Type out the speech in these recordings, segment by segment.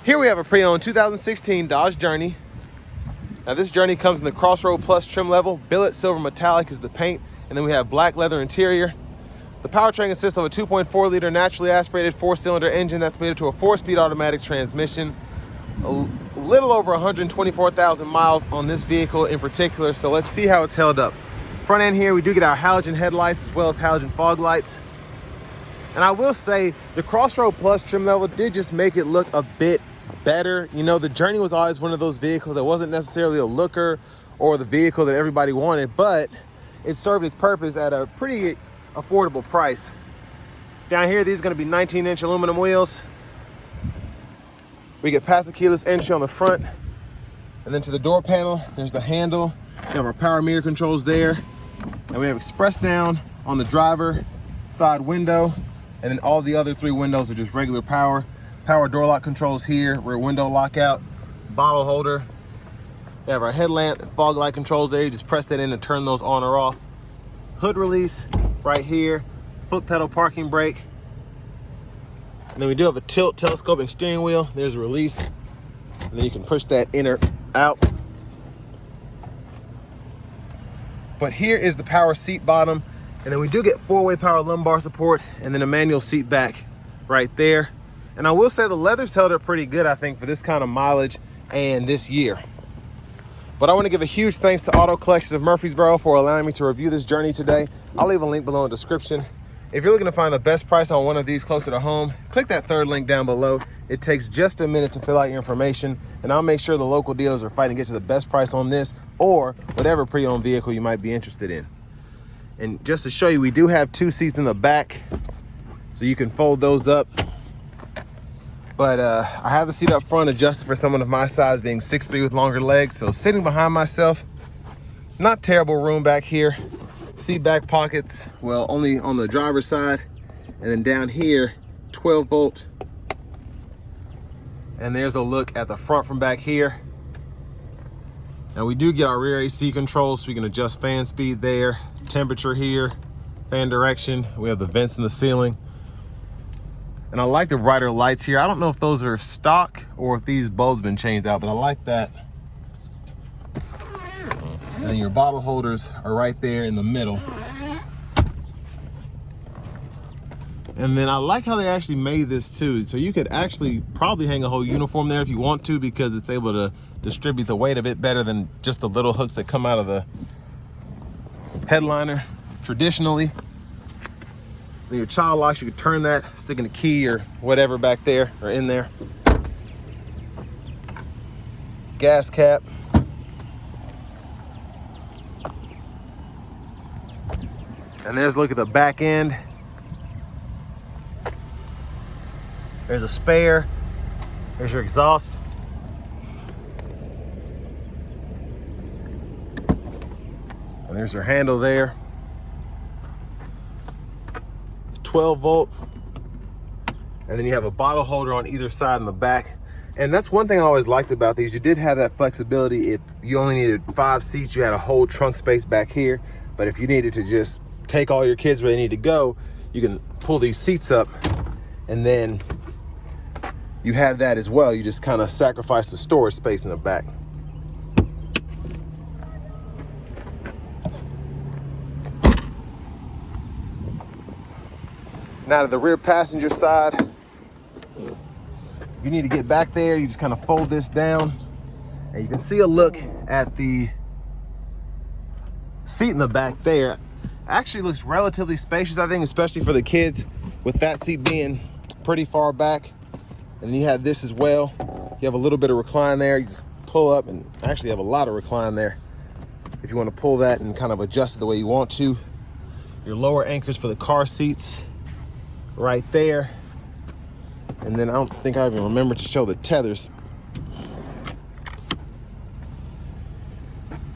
Here we have a pre-owned 2016 Dodge Journey. Now this Journey comes in the Crossroad Plus trim level. Billet silver metallic is the paint, and then we have black leather interior. The powertrain consists of a 2.4 liter naturally aspirated 4-cylinder engine that's mated to a 4-speed automatic transmission. A little over 124,000 miles on this vehicle in particular, so let's see how it's held up. Front end here, we do get our halogen headlights as well as halogen fog lights. And I will say the Crossroad Plus trim level did just make it look a bit better. You know, the Journey was always one of those vehicles that wasn't necessarily a looker or the vehicle that everybody wanted, but it served its purpose at a pretty affordable price. Down here, these are going to be 19-inch aluminum wheels. We get passive keyless entry on the front, and then to the door panel, there's the handle. We have our power mirror controls there, and we have express down on the driver side window, and then all the other 3 windows are just regular power door lock controls here, rear window lockout, bottle holder. We have our headlamp and fog light controls there. You just press that in and turn those on or off. Hood release right here, foot pedal parking brake. And then we do have a tilt telescoping steering wheel. There's a release. And then you can push that in or out. But here is the power seat bottom. And then we do get 4-way power lumbar support and then a manual seat back right there. And I will say the leather's held up pretty good, I think, for this kind of mileage and this year. But I want to give a huge thanks to Auto Collection of Murfreesboro for allowing me to review this Journey today. I'll leave a link below in the description. If you're looking to find the best price on one of these closer to home, click that 3rd link down below. It takes just a minute to fill out your information, and I'll make sure the local dealers are fighting to get you the best price on this or whatever pre-owned vehicle you might be interested in. And just to show you, we do have 2 seats in the back, so you can fold those up. But I have the seat up front adjusted for someone of my size, being 6'3" with longer legs. So sitting behind myself, not terrible room back here. Seat back pockets, well, only on the driver's side. And then down here, 12 volt. And there's a look at the front from back here. Now we do get our rear AC controls, so we can adjust fan speed there, temperature here, fan direction. We have the vents in the ceiling. And I like the brighter lights here. I don't know if those are stock or if these bulbs have been changed out, but I like that. And then your bottle holders are right there in the middle. And then I like how they actually made this too. So you could actually probably hang a whole uniform there if you want to, because it's able to distribute the weight a bit better than just the little hooks that come out of the headliner traditionally. Then your child locks, you can turn that, sticking a key or whatever back there or in there. Gas cap. And there's a look at the back end. There's a spare. There's your exhaust. And there's your handle there. 12 volt. And then you have a bottle holder on either side in the back. And that's one thing I always liked about these. You did have that flexibility. If you only needed 5 seats, you had a whole trunk space back here. But if you needed to just take all your kids where they need to go, you can pull these seats up, and then you have that as well. You just kind of sacrifice the storage space in the back. Now to the rear passenger side, if you need to get back there, you just kind of fold this down, and you can see a look at the seat in the back there. Actually looks relatively spacious, I think, especially for the kids, with that seat being pretty far back. And then you have this as well. You have a little bit of recline there. You just pull up, and actually have a lot of recline there if you want to pull that and kind of adjust it the way you want to. Your lower anchors for the car seats right there. And then I don't think I even remember to show the tethers.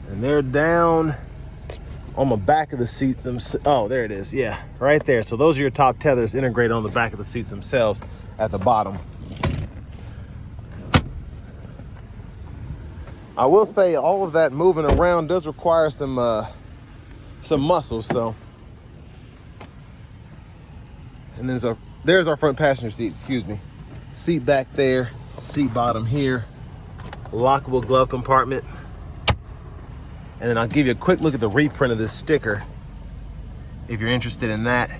And they're down on the back of the seat. Oh, there it is. Yeah, right there. So those are your top tethers integrated on the back of the seats themselves at the bottom. I will say all of that moving around does require some muscle. So, and there's our front passenger seat. Excuse me. Seat back there. Seat bottom here, lockable glove compartment. And then I'll give you a quick look at the reprint of this sticker if you're interested in that.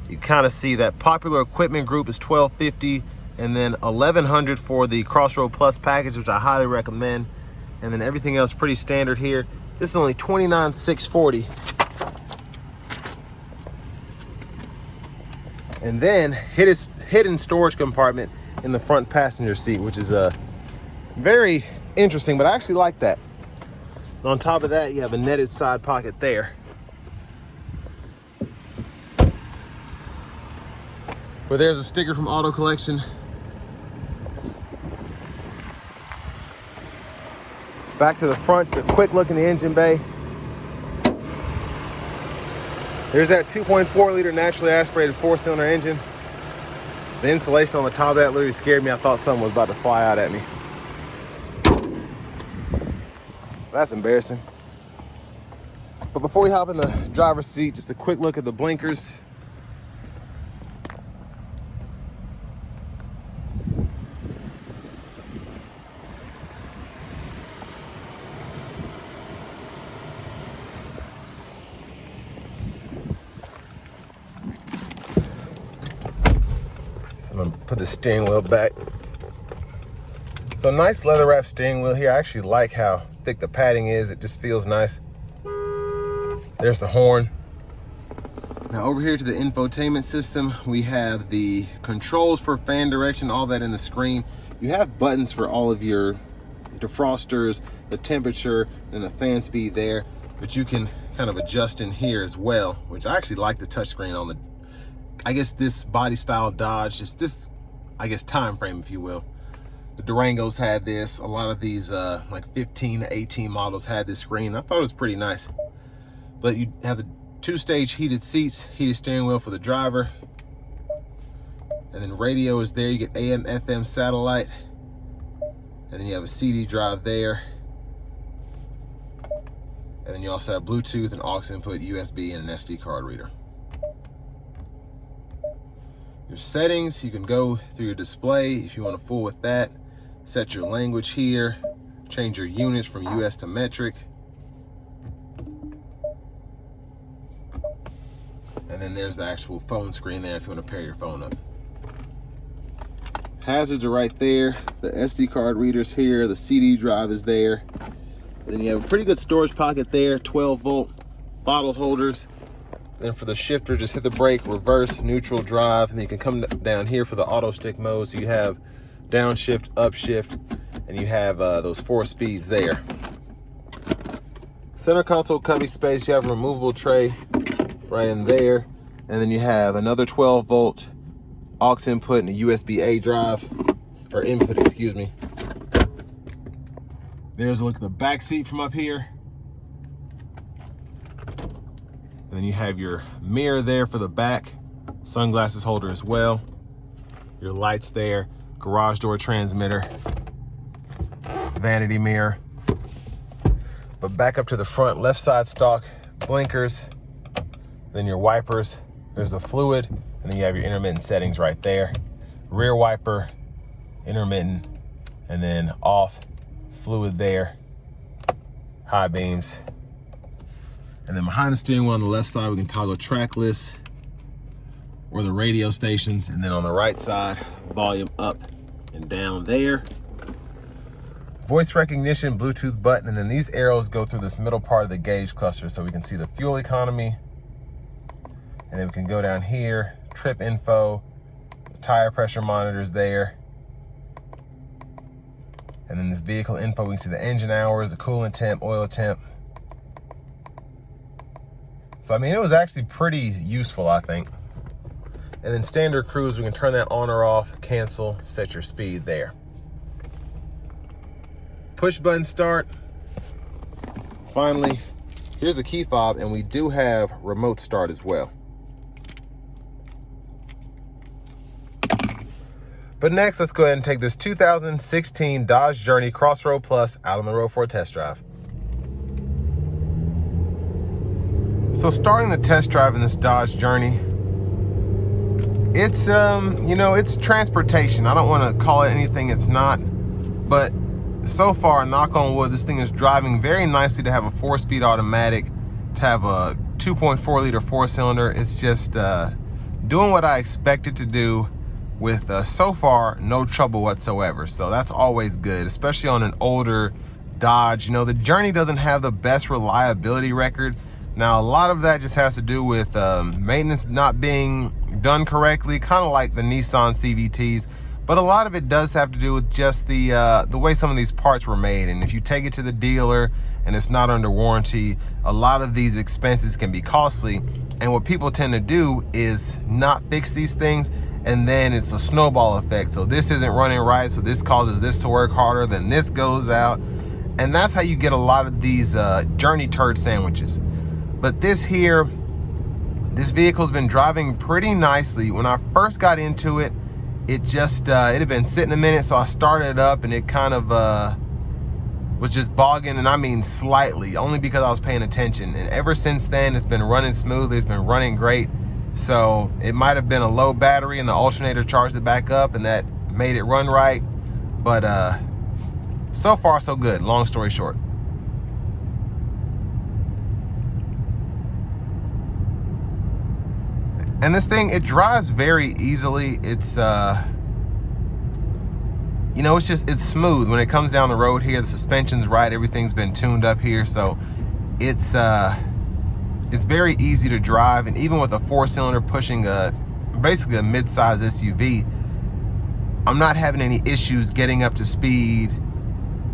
You kind of see that popular equipment group is $1,250, and then $1,100 for the Crossroad Plus package, which I highly recommend. And then everything else pretty standard here. This is only $29,640. And then hidden storage compartment in the front passenger seat, which is very interesting, but I actually like that. And on top of that, you have a netted side pocket there. But there's a sticker from Auto Collection. Back to the front, just a quick look in the engine bay. There's that 2.4 liter naturally aspirated 4-cylinder engine. The insulation on the top of that literally scared me. I thought something was about to fly out at me. That's embarrassing. But before we hop in the driver's seat, just a quick look at the blinkers. I'm gonna put the steering wheel back. So nice leather wrap steering wheel here. I actually like how thick the padding is. It just feels nice. There's the horn. Now over here to the infotainment system, we have the controls for fan direction, all that in the screen. You have buttons for all of your defrosters, the temperature, and the fan speed there, but you can kind of adjust in here as well, which I actually like the touchscreen on the, I guess this body style Dodge, just this, I guess, time frame, if you will. The Durangos had this. A lot of these like 15 to 18 models had this screen. I thought it was pretty nice. But you have the 2-stage heated seats, heated steering wheel for the driver. And then radio is there. You get AM, FM, satellite. And then you have a CD drive there. And then you also have Bluetooth and aux input, USB, and an SD card reader. Your settings, you can go through your display if you want to fool with that. Set your language here. Change your units from US to metric. And then there's the actual phone screen there if you want to pair your phone up. Hazards are right there. The SD card reader's here. The CD drive is there. And then you have a pretty good storage pocket there. 12-volt bottle holders. Then for the shifter, just hit the brake, reverse, neutral, drive, and then you can come down here for the auto stick mode. So you have downshift, upshift, and you have those 4 speeds there. Center console cubby space, you have a removable tray right in there. And then you have another 12-volt aux input and a USB-A drive, or input, excuse me. There's a look at the back seat from up here. And then you have your mirror there for the back, sunglasses holder as well. Your lights there, garage door transmitter, vanity mirror. But back up to the front, left side stock, blinkers, then your wipers. There's the fluid, and then you have your intermittent settings right there. Rear wiper, intermittent, and then off, fluid there, high beams. And then behind the steering wheel on the left side, we can toggle track lists or the radio stations. And then on the right side, volume up and down there. Voice recognition, Bluetooth button, and then these arrows go through this middle part of the gauge cluster so we can see the fuel economy. And then we can go down here, trip info, tire pressure monitors there. And then this vehicle info, we can see the engine hours, the coolant temp, oil temp. So I mean, it was actually pretty useful, I think. And then standard cruise, we can turn that on or off, cancel, set your speed there. Push button start. Finally, here's the key fob, and we do have remote start as well. But next, let's go ahead and take this 2016 Dodge Journey Crossroad Plus out on the road for a test drive. So starting the test drive in this Dodge Journey, It's you know, it's transportation. I don't want to call it anything it's not, but so far, knock on wood, this thing is driving very nicely to have a 4-speed automatic, to have a 2.4 liter 4-cylinder. It's just doing what I expected to do with so far no trouble whatsoever. So that's always good, especially on an older Dodge. You know, the Journey doesn't have the best reliability record. Now, a lot of that just has to do with maintenance not being done correctly, kind of like the Nissan CVTs. But a lot of it does have to do with just the way some of these parts were made. And if you take it to the dealer and it's not under warranty, a lot of these expenses can be costly. And what people tend to do is not fix these things, and then it's a snowball effect. So this isn't running right, so this causes this to work harder, then this goes out. And that's how you get a lot of these Journey turd sandwiches. But this vehicle's been driving pretty nicely. When I first got into it, it just it had been sitting a minute, so I started it up and it kind of was just bogging, and I mean slightly, only because I was paying attention. And ever since then, it's been running smoothly, it's been running great. So it might have been a low battery and the alternator charged it back up, and that made it run right. But so far so good, long story short. And this thing, it drives very easily. It's you know, it's smooth when it comes down the road here. The suspension's right, everything's been tuned up here, so it's very easy to drive. And even with a 4-cylinder pushing basically a mid-size SUV, I'm not having any issues getting up to speed,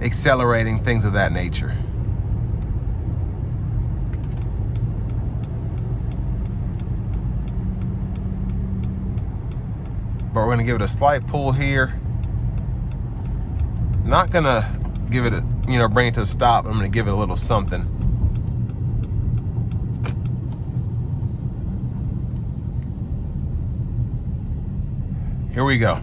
accelerating, things of that nature. But we're gonna give it a slight pull here. Not gonna give it a, you know, bring it to a stop. I'm gonna give it a little something. Here we go.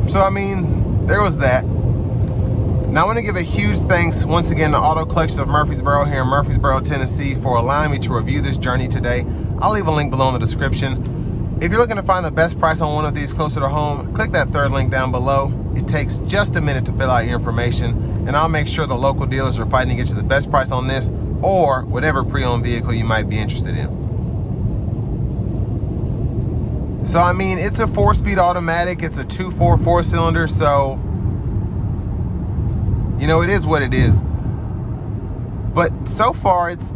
So I mean, there was that. Now I want to give a huge thanks once again to Auto Collection of Murfreesboro here in Murfreesboro, Tennessee, for allowing me to review this Journey today. I'll leave a link below in the description. If you're looking to find the best price on one of these closer to home, click that third link down below. It takes just a minute to fill out your information, and I'll make sure the local dealers are fighting to get you the best price on this or whatever pre-owned vehicle you might be interested in. So I mean, it's a 4-speed automatic, it's a 2.4 4-cylinder, so you know, it is what it is. But so far, it's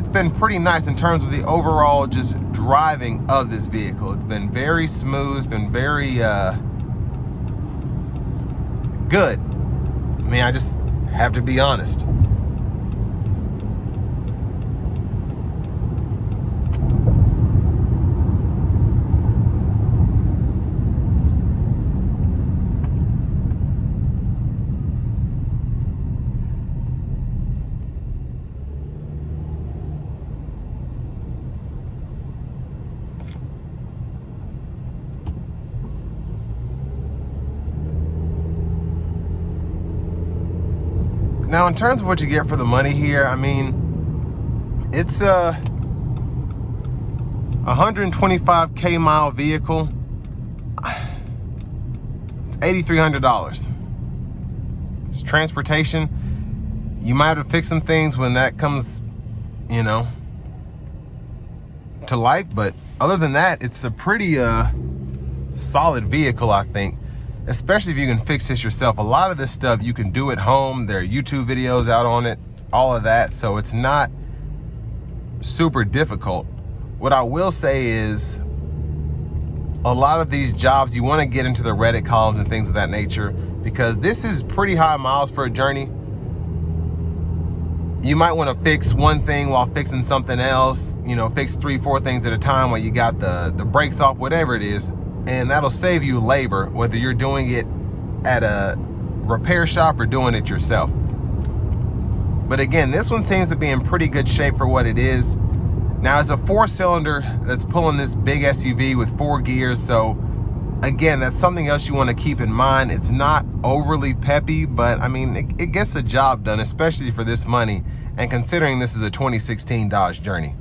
been pretty nice in terms of the overall just driving of this vehicle. It's been very smooth, it's been very good. I mean, I just have to be honest. Now, in terms of what you get for the money here, I mean, it's a 125K mile vehicle. It's $8,300. It's transportation. You might have to fix some things when that comes, you know, to life. But other than that, it's a pretty solid vehicle, I think. Especially if you can fix this yourself. A lot of this stuff you can do at home. There are YouTube videos out on it, all of that. So it's not super difficult. What I will say is a lot of these jobs, you want to get into the Reddit columns and things of that nature, because this is pretty high miles for a Journey. You might want to fix one thing while fixing something else, you know, fix 3-4 things at a time while you got the brakes off, whatever it is. and that'll save you labor, whether you're doing it at a repair shop or doing it yourself. But again, this one seems to be in pretty good shape for what it is. Now, it's a 4-cylinder that's pulling this big SUV with 4 gears, so again, that's something else you want to keep in mind. It's not overly peppy, but I mean, it gets the job done, especially for this money, and considering this is a 2016 Dodge Journey.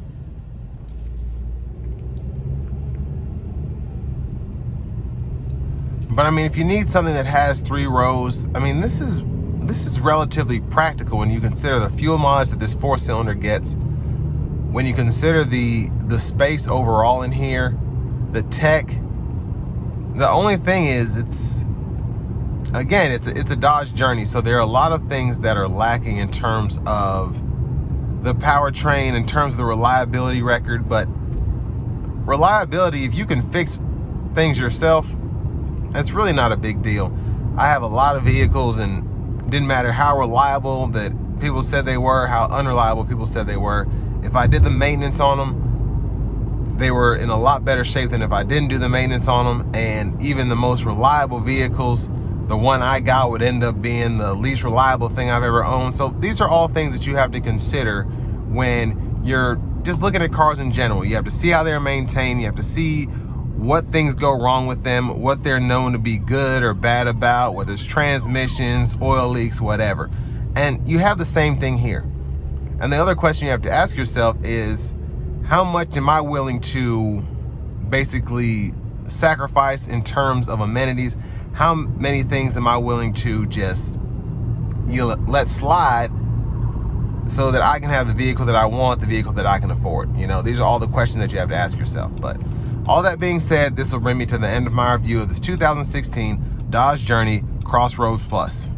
But I mean, if you need something that has 3 rows, I mean, this is relatively practical when you consider the fuel mileage that this 4-cylinder gets, when you consider the space overall in here, the tech. The only thing is, it's a Dodge Journey, so there are a lot of things that are lacking in terms of the powertrain, in terms of the reliability record. But reliability, if you can fix things yourself, that's really not a big deal. I have a lot of vehicles, and it didn't matter how reliable that people said they were, how unreliable people said they were. If I did the maintenance on them, they were in a lot better shape than if I didn't do the maintenance on them. And even the most reliable vehicles, the one I got would end up being the least reliable thing I've ever owned. So these are all things that you have to consider when you're just looking at cars in general. You have to see how they're maintained. You have to see what things go wrong with them, what they're known to be good or bad about, whether it's transmissions, oil leaks, whatever. And you have the same thing here. And the other question you have to ask yourself is, how much am I willing to basically sacrifice in terms of amenities? How many things am I willing to just let slide so that I can have the vehicle that I want, the vehicle that I can afford? You know, these are all the questions that you have to ask yourself. But all that being said, this will bring me to the end of my review of this 2016 Dodge Journey Crossroads Plus.